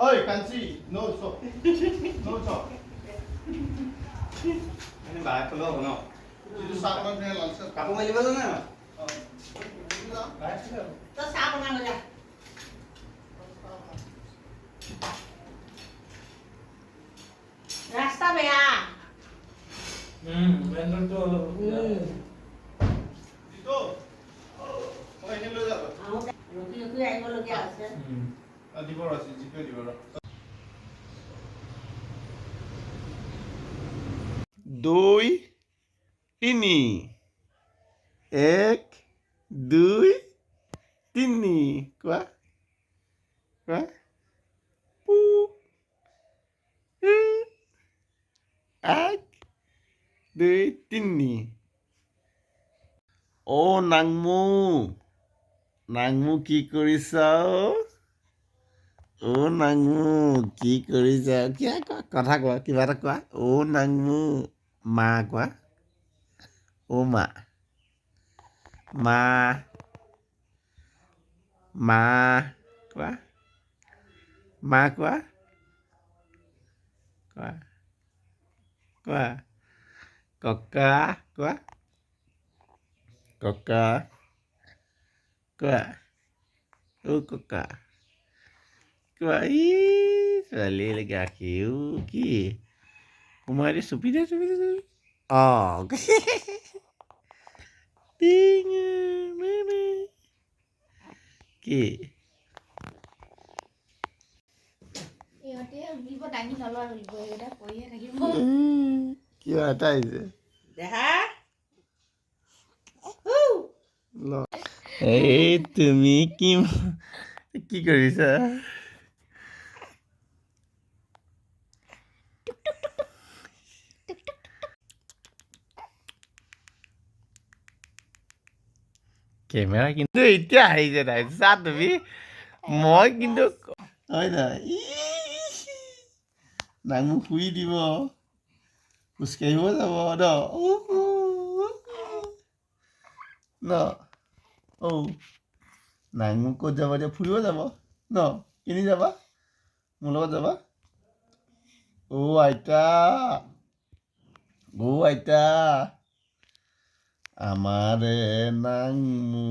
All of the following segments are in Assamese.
Oi, Kansi, no stop. No stop. Ini baik kalau no. Itu sama dengan langsung. Kamu mau lihat mana? Terus siapa namanya? Rasta ya. Bener tuh. Itu. Oh, ini lo dah. Lu yang lu kiasa. Di bawah sih, di bawah. দুই তিনি এক দুই তিনি কোৱা কোৱা পু এক দুই তিনি অ' নাংমু নাংমু কি কৰিছা অ' নাংমু কি কৰিছা কিয় কোৱা কথা কোৱা কিবা এটা কোৱা অ' নাংমু মা কোৱা অ' মা মা মা কোৱা মা কোৱা কোৱা কোৱা ককা কোৱা ককা কোৱা অ' ককা কোৱা ই ছোৱালী গাখীৰ কি সোমাই দি চুপি দে অঁ কি কিয় এটা আহিছে এই তুমি কি কৰিছা কেমেৰা কিন্তু এতিয়া আহিছে নাই চা তুমি মই কিন্তু হয় নাই নাঙু শুই দিব খোজকাঢ়িব যাব ন নাঙু ক'ত যাব এতিয়া ফুৰিব যাব ন কিনি যাবা মোৰ লগত যাবা আইতা আইতা আমাৰে নাঙু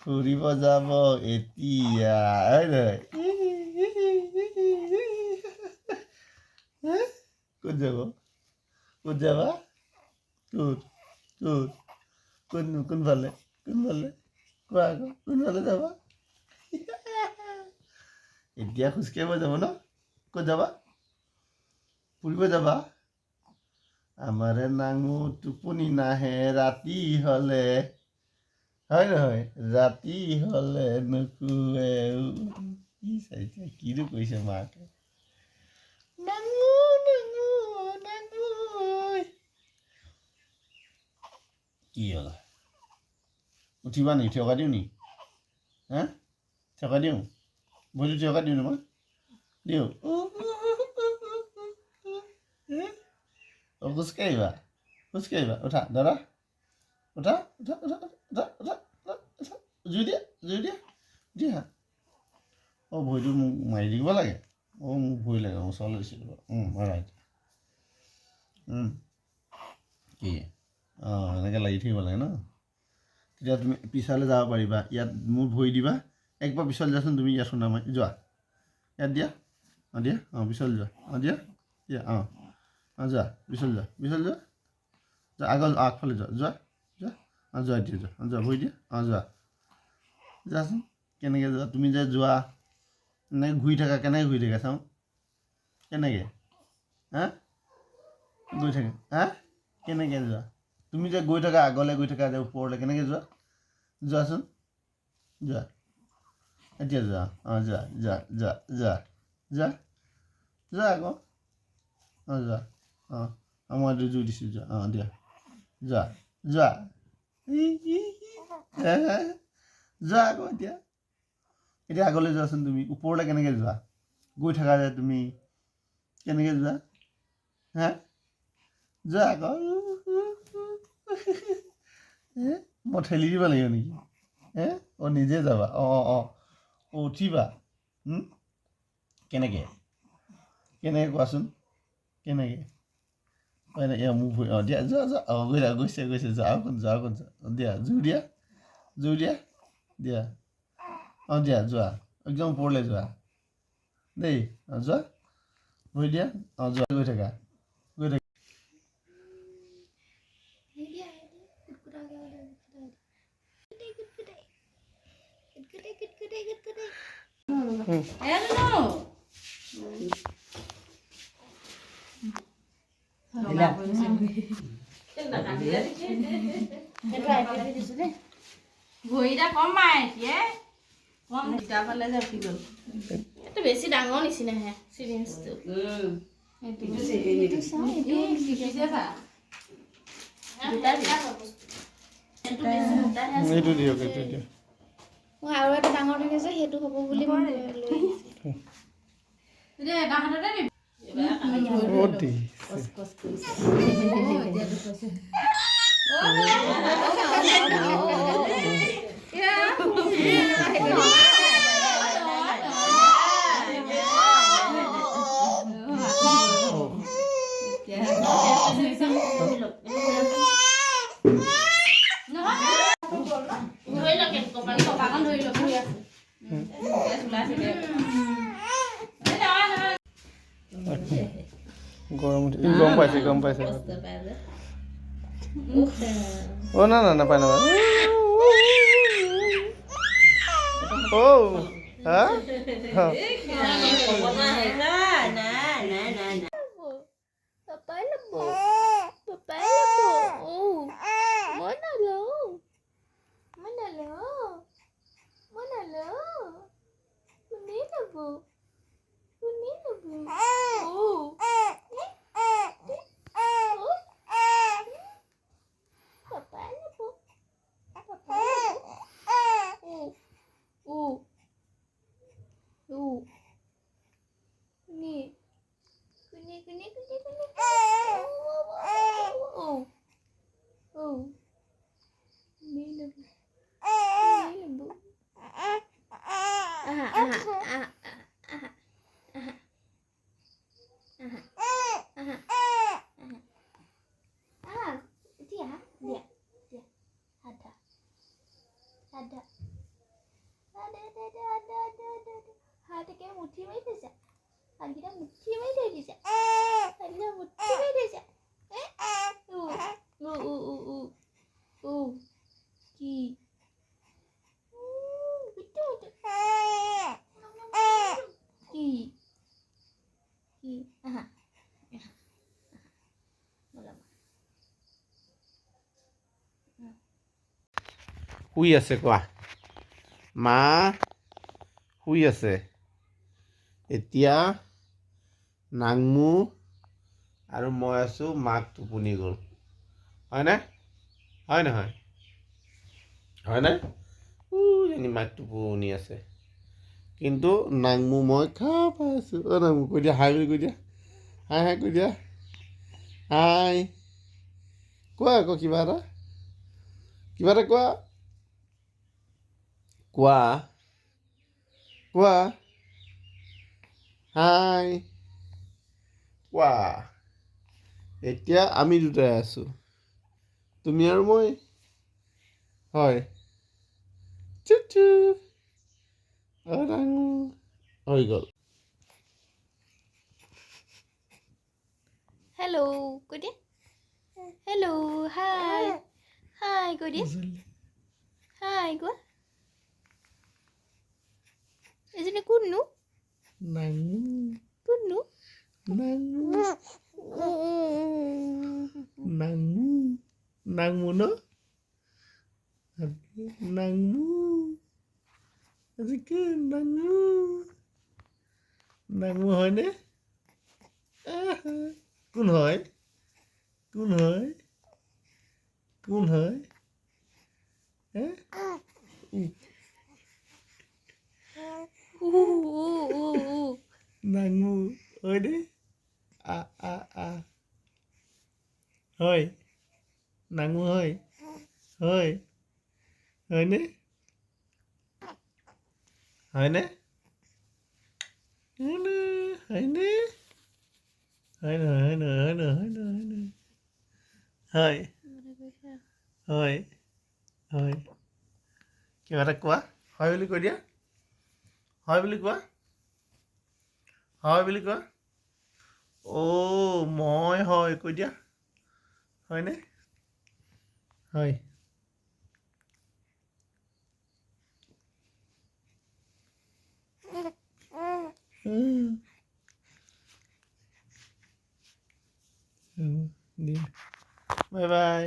ফুৰিব যাব এতিয়া ক'ত যাব ক'ত যাবা কোনফালে কোৱা আকৌ কোনফালে যাবা এতিয়া খোজকাঢ়িব যাব ন ক'ত যাবা ফুৰিব যাবা আমাৰে নাঙু টোপনি নাহে ৰাতি হ'লে হয় নহয় ৰাতি হ'লে নুশুৱে কি চাইছে কিনো কৰিছে মাকে নাঙু কি হ'ল উঠিবা নি থিয়কা দিওঁ নি হা থিয়কা দিওঁ ভৰিটো থিয়কা দিওঁ নহয় দিওঁ খোজকাঢ়িবা উঠা দাদা উঠা জুই দিয়া ভৰিটো মোক মাৰি দিব লাগে মোক ভৰি লাগে ওচৰলৈ দিছিলোঁ ৰাইট কি এনেকৈ লাগি থাকিব লাগে ন তেতিয়া তুমি পিছালৈ যাব পাৰিবা ইয়াত মোৰ ভৰি দিবা একবাৰ পিছলৈ যাচোন তুমি ইয়াত শুনা মাৰি যোৱা ইয়াত দিয়া দিয়া পিছলৈ যোৱা দিয়া যোৱা পিছলৈ যোৱা আগফালে যোৱা যোৱা এতিয়া যোৱা ভৰি দিয়া যোৱা যাচোন কেনেকৈ যোৱা তুমি যে যোৱা এনেকৈ ঘূৰি থাকা কেনেকৈ ঘূৰি থাকা চাওঁ কেনেকৈ গৈ থাকা কেনেকৈ যোৱা তুমি যে গৈ থাকা আগলৈ গৈ থাকা যে ওপৰলৈ কেনেকৈ যোৱাচোন যোৱা এতিয়া যা যা যা যা যা যা যা আকৌ যা মই এইটো জুই দিছোঁ যা দিয়া যা যা যা আকৌ এতিয়া এতিয়া আগলৈ যোৱাচোন তুমি ওপৰলৈ কেনেকৈ যোৱা গৈ থাকা যে তুমি কেনেকৈ যোৱা হা যোৱা আকৌ মই ঠেলি দিব লাগিব নেকি নিজে যাবা উঠিবা কেনেকৈ কেনেকৈ কোৱাচোন কেনেকৈ মোৰ ভৰি দিয়া যোৱা যোৱা গৈছে যোৱা অকণ যোৱা দিয়া জোৰ দিয়া দিয়া দিয়া যোৱা একদম ওপৰলৈ যোৱা দেই যোৱা ভৰি দিয়া যোৱা গৈ থাকা ভৰিটা কমাই এতিয়া কম দুটা পালে যে উঠি গ'ল এইটো বেছি ডাঙৰ নিচিনাহে চিৰিঞ্জটো এইটো দিয়ক এইটো দিয়ক মই আৰু এটা ডাঙৰ থাকে যে সেইটো হ'ব বুলি মই লৈ এটা হাততে দিবি গৰম পাইছে না নাপায় Papai lebo. Papai lebo. Oh. Mana lo? Mana lo? Mana lo? Ini lebo. Ini lebo. Oh. Papai lebo. Papai lebo. Oh. Oh. Ini. Kuni. Oh. Ini lebo. Dia. Ada. Ada kayak muti mai desa. Kita muti mai desa. Kita muti mai desa. Ki. Betul. Ki. শুই আছে কোৱা মা শুই আছে এতিয়া নাংমু আৰু মই আছোঁ মাক টোপনি গ'ল হয়নে হয় নহয় হয়নে জানি মাক টোপনি আছে কিন্তু নাংমু মই খা পাই আছোঁ নাংমু কৈ দিয়া হাই বুলি কৈ দিয়া হাই কৈ দিয়া হাই কোৱা আকৌ কিবা এটা কোৱা হাই কোৱা এতিয়া আমি দুটাই আছোঁ তুমি আৰু মই হয় চুচু হৈ গ'ল Hello. Kau dia? Hello. Hi. Hi. Kau dia? Hi. Kau? Isn't it Kunu? Kunu? নাংমু ন নাংমু আজি কোন নাঙু নাঙু হয়নে কোন হয় কোন হয় কোন হয় নাঙু হয়নে আ আ আ হয় নাঙু হয় হয় হয়নে হয়নে হয়নে হয়নে হয় নহয় হয় নহয় হয় নহয় হয় নহয় হয় হয় হয় কিবা এটা কোৱা হয় বুলি কৈ দিয়া হয় বুলি কোৱা হয় বুলি কোৱা অ' মই হয় কৈ দিয়া হয়নে হয় দিয়া বাই বাই